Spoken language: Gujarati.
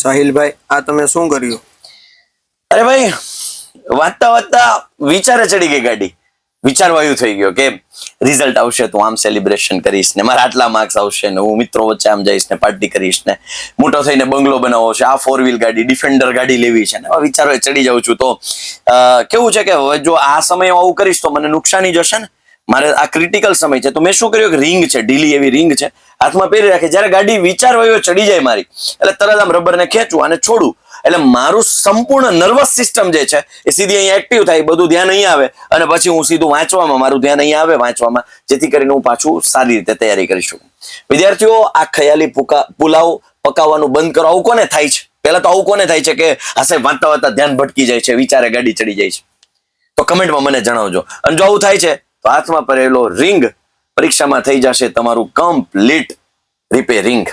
સાહિલભાઈ, આ તમે શું કર્યું? અરે ભાઈ, વાંચતા વાંચતા વિચારે ચડી ગઈ ગાડી. વિચારવાયું થઈ ગયો કે રિઝલ્ટ આવશે તો આમ સેલિબ્રેશન કરીશ ને, મારા આટલા માર્ક્સ આવશે ને, હું મિત્રો વચ્ચે આમ જઈશ ને, પાર્ટી કરીશ ને, મોટો થઈને બંગલો બનાવવો છે, આ 4 વ્હીલ ગાડી ડિફેન્ડર ગાડી લેવી છે ને, આવા વિચારો ચડી જાઉં છું. તો કેવું છે કે હવે જો આ સમય આવું કરીશ તો મને નુકસાની જશે ને. મારે આ ક્રિટિકલ સમય છે. તો મેં શું કર્યું કે રિંગ છે, ઢીલી એવી રિંગ છે, હાથમાં પહેરી રાખી. જયારે ગાડી વિચારવાયો ચડી જાય મારી, એટલે તરત આમ રબરને ખેંચું અને છોડું, એટલે મારું સંપૂર્ણ નર્વસ સિસ્ટમ જે છે એ સીધી અહીંયા એક્ટિવ થાય, બધું ધ્યાન અહીંયા આવે અને પછી હું સીધું વાંચવામાં, મારું ધ્યાન અહીંયા આવે વાંચવામાં, જેથી કરીને હું પાછું સારી રીતે તૈયારી કરી શકું. વિદ્યાર્થીઓ, આ ખયાલી પુલાવ પકાવવાનું બંધ કરો. આવું કોને થાય છે? પહેલા તો આવું કોને થાય છે કે આ સાહેબ વાંચતા વાંચતા ધ્યાન ભટકી જાય છે, વિચારે ગાડી ચડી જાય છે? તો કમેન્ટમાં મને જણાવજો. અને જો આવું થાય છે તો હાથમાં પહેરેલો રિંગ પરીક્ષામાં થઈ જશે તમારું કમ્પ્લીટ રિપેરિંગ.